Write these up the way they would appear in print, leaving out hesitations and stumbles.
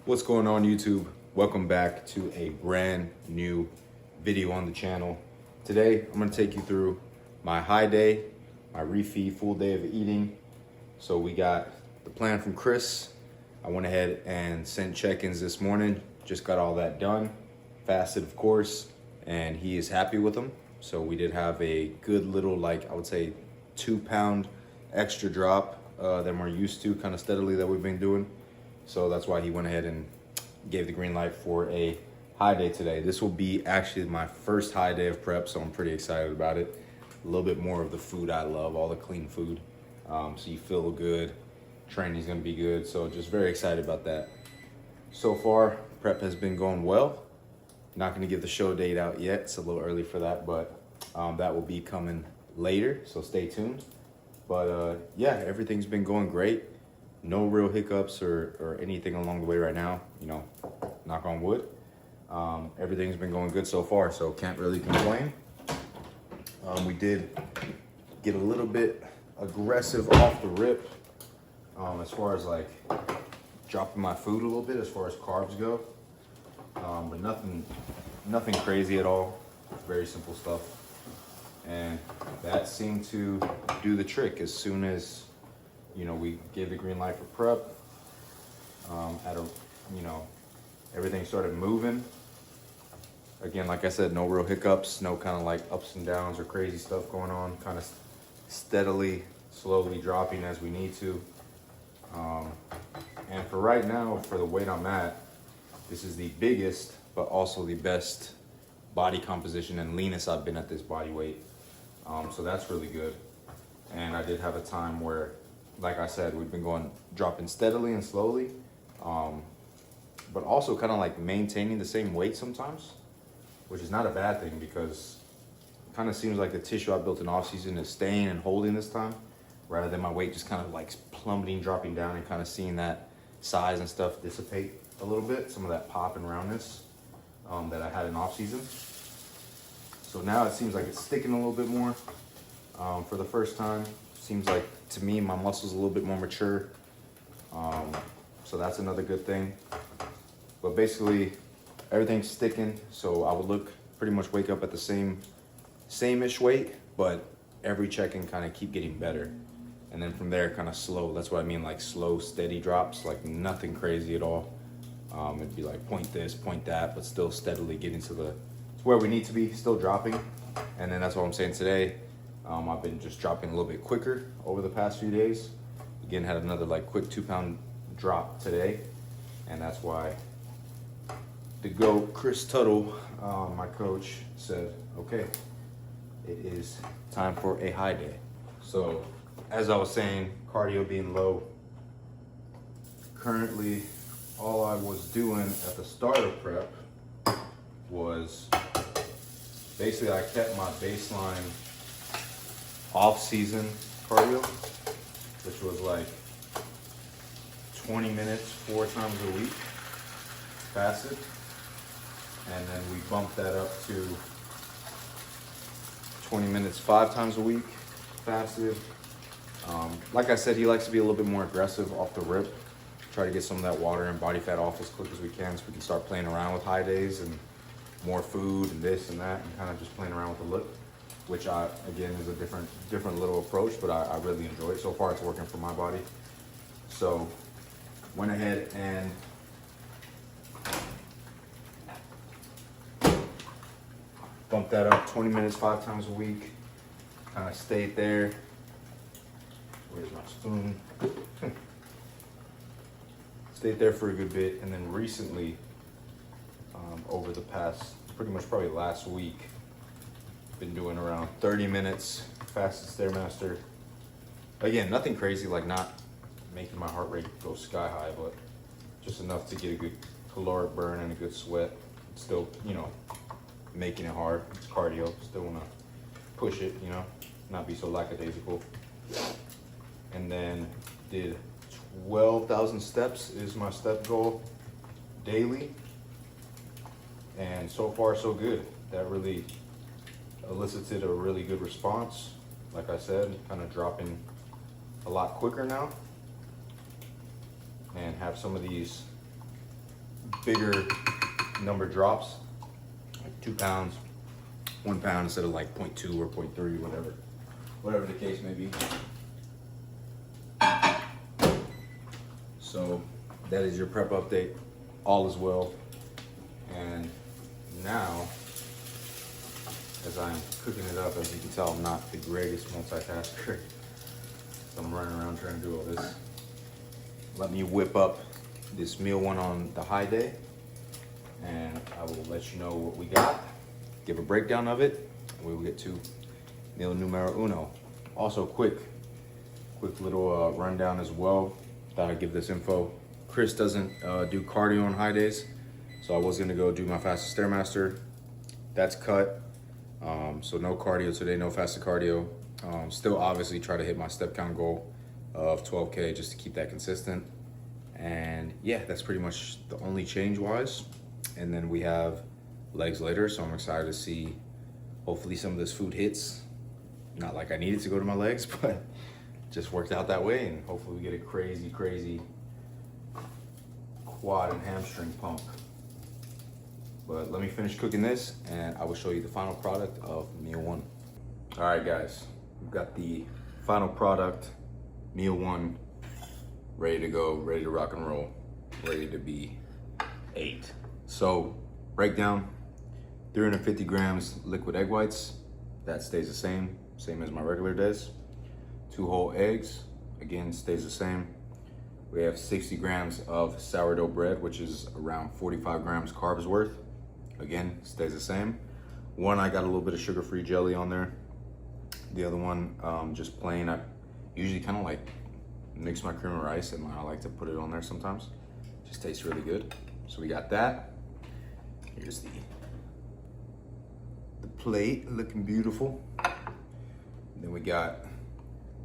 What's going on, YouTube? Welcome back to a brand new video on the channel. Today, I'm gonna take you through my high day, my refeed, full day of eating. So we got the plan from Chris. I went ahead and sent check-ins this morning. Just got all that done. Fasted, of course, and he is happy with them. So we did have a good little, like I would say, 2-pound extra drop than we're used to, kind of steadily that we've been doing. So that's why he went ahead and gave the green light for a high day today. This will be actually my first high day of prep, so I'm pretty excited about it. A little bit more of the food I love, all the clean food. So you feel good, training's gonna be good, so just very excited about that. So far, prep has been going well. Not gonna give the show date out yet, it's a little early for that, but that will be coming later, so stay tuned. But yeah, everything's been going great. No real hiccups or anything along the way right now, you know, knock on wood. Everything's been going good so far, so can't really complain. We did get a little bit aggressive off the rip as far as like dropping my food a little bit as far as carbs go. But nothing crazy at all, very simple stuff. And that seemed to do the trick. As soon as, you know, we gave the green light for prep, everything started moving. Again, like I said, no real hiccups, no kind of like ups and downs or crazy stuff going on, kind of steadily, slowly dropping as we need to. And for right now, for the weight I'm at, this is the biggest, but also the best body composition and leanest I've been at this body weight. So that's really good. And I did have a time where, like I said, we've been dropping steadily and slowly, but also kind of like maintaining the same weight sometimes, which is not a bad thing because it kind of seems like the tissue I built in off season is staying and holding this time, rather than my weight just kind of like plummeting, dropping down, and kind of seeing that size and stuff dissipate a little bit, some of that pop and roundness that I had in off season. So now it seems like it's sticking a little bit more for the first time. Seems like, to me, my muscles a little bit more mature. So that's another good thing. But basically, everything's sticking. So I would pretty much wake up at the same-ish weight, but every check-in kind of keep getting better. And then from there, kind of slow. That's what I mean, like slow, steady drops, like nothing crazy at all. It'd be like point this, point that, but still steadily getting to where we need to be, still dropping. And then that's what I'm saying today. I've been just dropping a little bit quicker over the past few days. Again, had another like quick 2-pound drop today. And that's why the GOAT, Chris Tuttle, my coach, said, okay, it is time for a high day. So as I was saying, cardio being low, currently all I was doing at the start of prep was basically I kept my baseline off-season cardio, which was like 20 minutes 4 times a week fasted, and then we bumped that up to 20 minutes 5 times a week fasted. Like I said, he likes to be a little bit more aggressive off the rip, try to get some of that water and body fat off as quick as we can so we can start playing around with high days and more food and this and that, and kind of just playing around with the look, which again is a different little approach, but I really enjoy it. So far it's working for my body. So went ahead and bumped that up 20 minutes 5 times a week, kind of stayed there. Where's my spoon? Stayed there for a good bit, and then recently, over the past, pretty much probably last week, been doing around 30 minutes fasted Stairmaster. Again, nothing crazy, like not making my heart rate go sky high, but just enough to get a good caloric burn and a good sweat. Still, you know, making it hard. It's cardio. Still want to push it, you know, not be so lackadaisical. And then did 12,000 steps is my step goal daily. And so far, so good. That really elicited a really good response. Like I said, kind of dropping a lot quicker now. And have some of these bigger number drops, like 2 pounds, 1 pound instead of like 0.2 or 0.3, whatever the case may be. So that is your prep update. All is well. And now, as I'm cooking it up, as you can tell, I'm not the greatest multitasker. So I'm running around trying to do all this. Let me whip up this meal one on the high day, and I will let you know what we got, give a breakdown of it, and we will get to meal numero uno. Also, quick little rundown as well. Thought I'd give this info. Chris doesn't do cardio on high days, so I was gonna go do my fastest Stairmaster. That's cut, so no cardio today, no fasted cardio. Still obviously try to hit my step count goal of 12K just to keep that consistent. And yeah, that's pretty much the only change wise. And then we have legs later, so I'm excited to see, hopefully some of this food hits. Not like I needed to go to my legs, but just worked out that way, and hopefully we get a crazy quad and hamstring pump. But let me finish cooking this and I will show you the final product of meal one. All right guys, we've got the final product, meal one, ready to go, ready to rock and roll, ready to be ate. So breakdown, 350 grams liquid egg whites, that stays the same as my regular does. 2 whole eggs, again, stays the same. We have 60 grams of sourdough bread, which is around 45 grams carbs worth. Again, stays the same. One, I got a little bit of sugar-free jelly on there. The other one, just plain. I usually kind of like mix my cream of rice, and I like to put it on there sometimes. Just tastes really good. So we got that. Here's the plate, looking beautiful. And then we got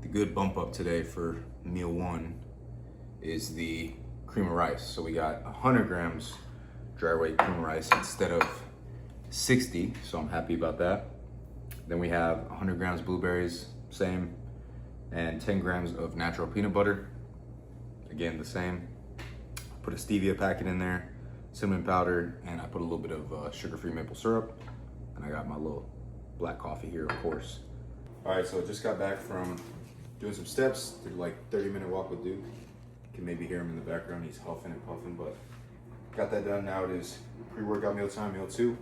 the good bump up today for meal one is the cream of rice. So we got 100 grams dry weight cream of rice instead of 60, so I'm happy about that. Then we have 100 grams blueberries, same, and 10 grams of natural peanut butter, again the same. Put a stevia packet in there, cinnamon powder, and I put a little bit of sugar-free maple syrup, and I got my little black coffee here, of course. All right, so just got back from doing some steps, did like 30-minute walk with Duke. You can maybe hear him in the background, he's huffing and puffing, but got that done. Now it is pre-workout meal time, meal two.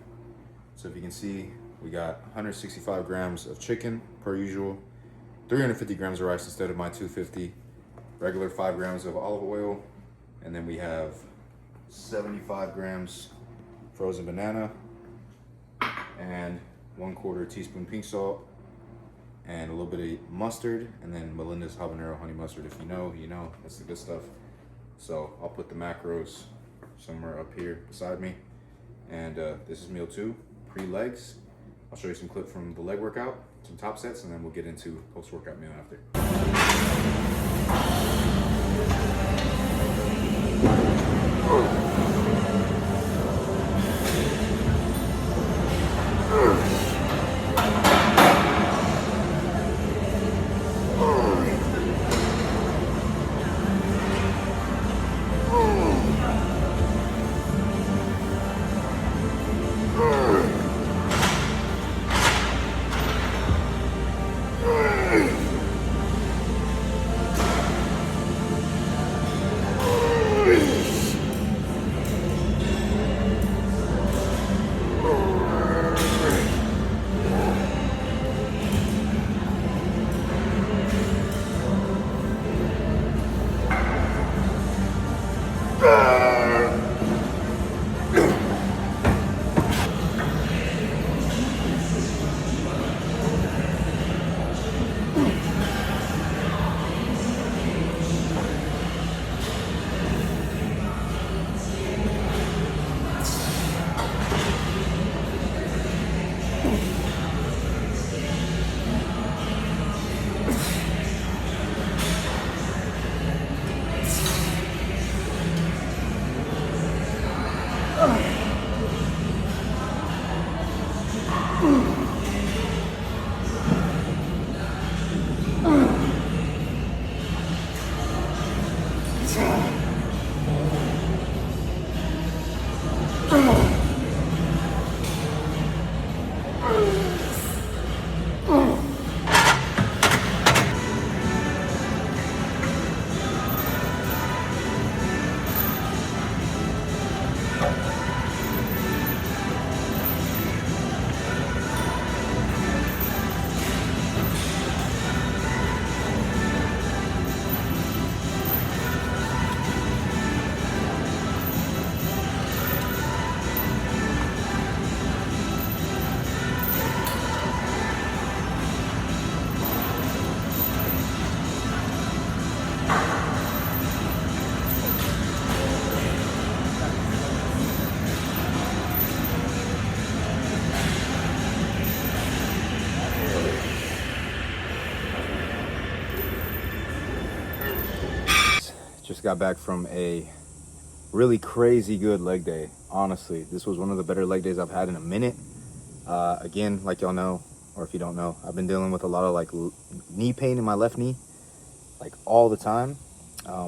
So if you can see, we got 165 grams of chicken per usual, 350 grams of rice instead of my 250, regular 5 grams of olive oil, and then we have 75 grams frozen banana, and 1/4 teaspoon pink salt, and a little bit of mustard, and then Melinda's habanero honey mustard. If you know, you know, that's the good stuff. So I'll put the macros somewhere up here beside me. And this is meal two, pre-legs. I'll show you some clip from the leg workout, some top sets, and then we'll get into post-workout meal after. just got back from a really crazy good leg day. Honestly, this was one of the better leg days I've had in a minute. Again, like y'all know, or if you don't know, I've been dealing with a lot of like knee pain in my left knee, like all the time,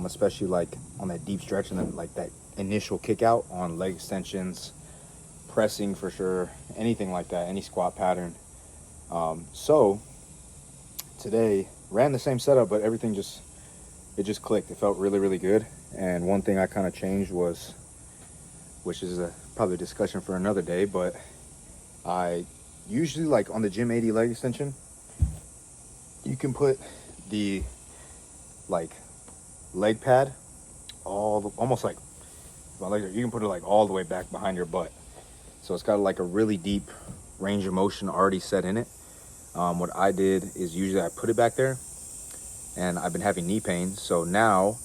especially like on that deep stretch and then like that initial kick out on leg extensions, pressing for sure, anything like that, any squat pattern. So today ran the same setup, but everything just clicked. It felt really, really good. And one thing I kind of changed was, which is probably a discussion for another day, but I usually, like on the Gym 80 leg extension, you can put the like leg pad almost like my legs, you can put it like all the way back behind your butt. So it's got like a really deep range of motion already set in it. What I did is usually I put it back there, and I've been having knee pain. So now,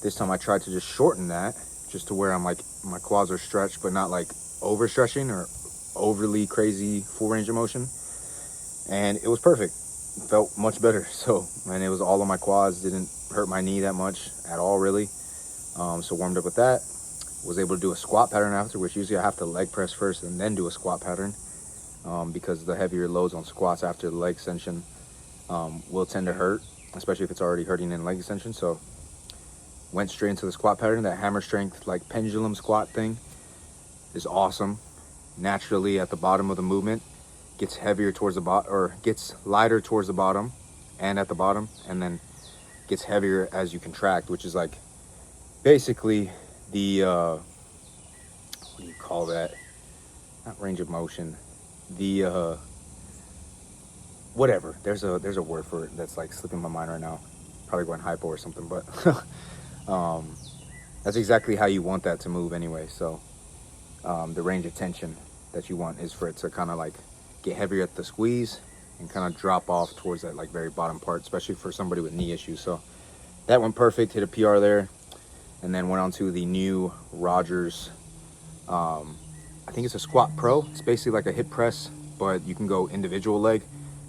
this time I tried to just shorten that, just to where I'm like, my quads are stretched, but not like overstretching or overly crazy full range of motion. And it was perfect. It felt much better. So, and it was all on my quads, didn't hurt my knee that much at all, really. So warmed up with that. Was able to do a squat pattern after, which usually I have to leg press first and then do a squat pattern, because the heavier loads on squats after the leg extension will tend to hurt, especially if it's already hurting in leg extension. So went straight into the squat pattern. That hammer strength, like pendulum squat thing, is awesome. Naturally at the bottom of the movement, gets heavier towards the bottom, or gets lighter towards the bottom and at the bottom, and then gets heavier as you contract, which is like basically the what do you call that? Not range of motion. The whatever. There's a word for it that's like slipping my mind right now. Probably going hypo or something, but that's exactly how you want that to move anyway. So the range of tension that you want is for it to kind of like get heavier at the squeeze and kind of drop off towards that like very bottom part, especially for somebody with knee issues. So that went perfect, hit a PR there, and then went on to the new Rogers, I think it's a Squat Pro. It's basically like a hip press, but you can go individual leg,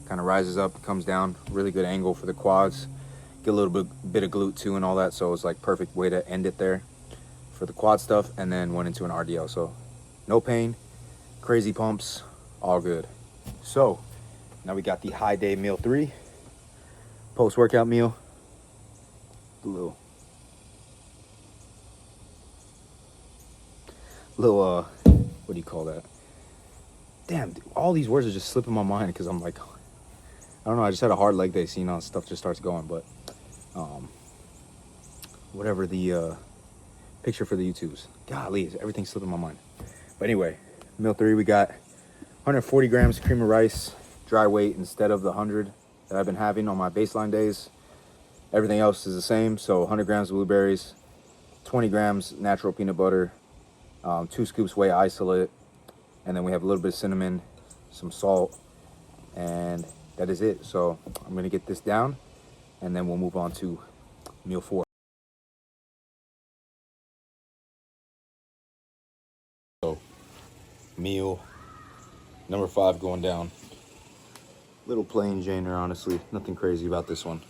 kind of rises up, comes down, really good angle for the quads, get a little bit of glute too and all that. So it was like perfect way to end it there for the quad stuff, and then went into an RDL. So no pain, crazy pumps, all good. So now we got the high day meal 3, post-workout meal, little what do you call that? Damn, dude, all these words are just slipping my mind because I'm like, I don't know, I just had a hard leg day, seeing how stuff just starts going. But whatever the picture for the YouTubes, golly, everything's slipping my mind. But anyway, meal 3, we got 140 grams cream of rice, dry weight, instead of the 100 that I've been having on my baseline days. Everything else is the same. So 100 grams of blueberries, 20 grams natural peanut butter, 2 scoops whey isolate, and then we have a little bit of cinnamon, some salt, and that is it. So I'm gonna get this down, and then we'll move on to meal 4. So meal number 5 going down. Little plain Janer, honestly, nothing crazy about this one.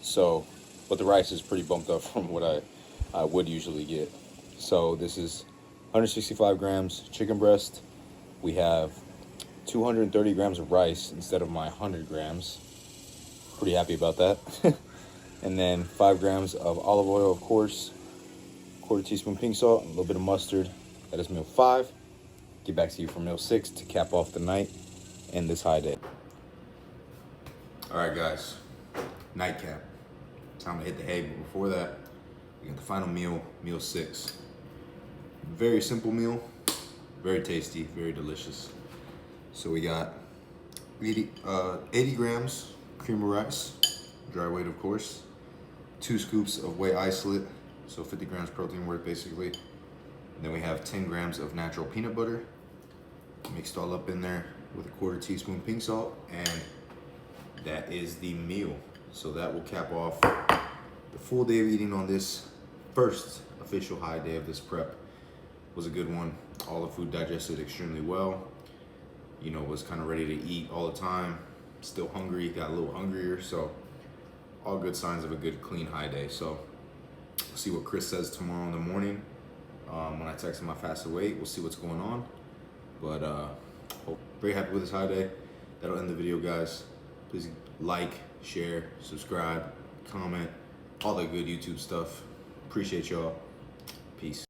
So, but the rice is pretty bumped up from what I would usually get. So this is 165 grams chicken breast. We have 230 grams of rice instead of my 100 grams. Pretty happy about that. And then 5 grams of olive oil, of course, 1/4 teaspoon pink salt, and a little bit of mustard. That is meal 5. Get back to you for meal 6 to cap off the night and this high day. All right, guys, nightcap. Time to hit the hay, but before that, we got the final meal, meal 6. Very simple meal, very tasty, very delicious. So we got 80 grams cream of rice, dry weight, of course, 2 scoops of whey isolate, so 50 grams protein worth basically. And then we have 10 grams of natural peanut butter, mixed all up in there with 1/4 teaspoon pink salt, and that is the meal. So that will cap off the full day of eating on this first official high day of this prep. Was a good one. All the food digested extremely well. You know, was kind of ready to eat all the time. Still hungry, got a little hungrier. So all good signs of a good clean high day. So see what Chris says tomorrow in the morning. When I text him my fasted weight, we'll see what's going on. But very happy with this high day. That'll end the video, guys. Please like, share, subscribe, comment, all the good YouTube stuff. Appreciate y'all. Peace.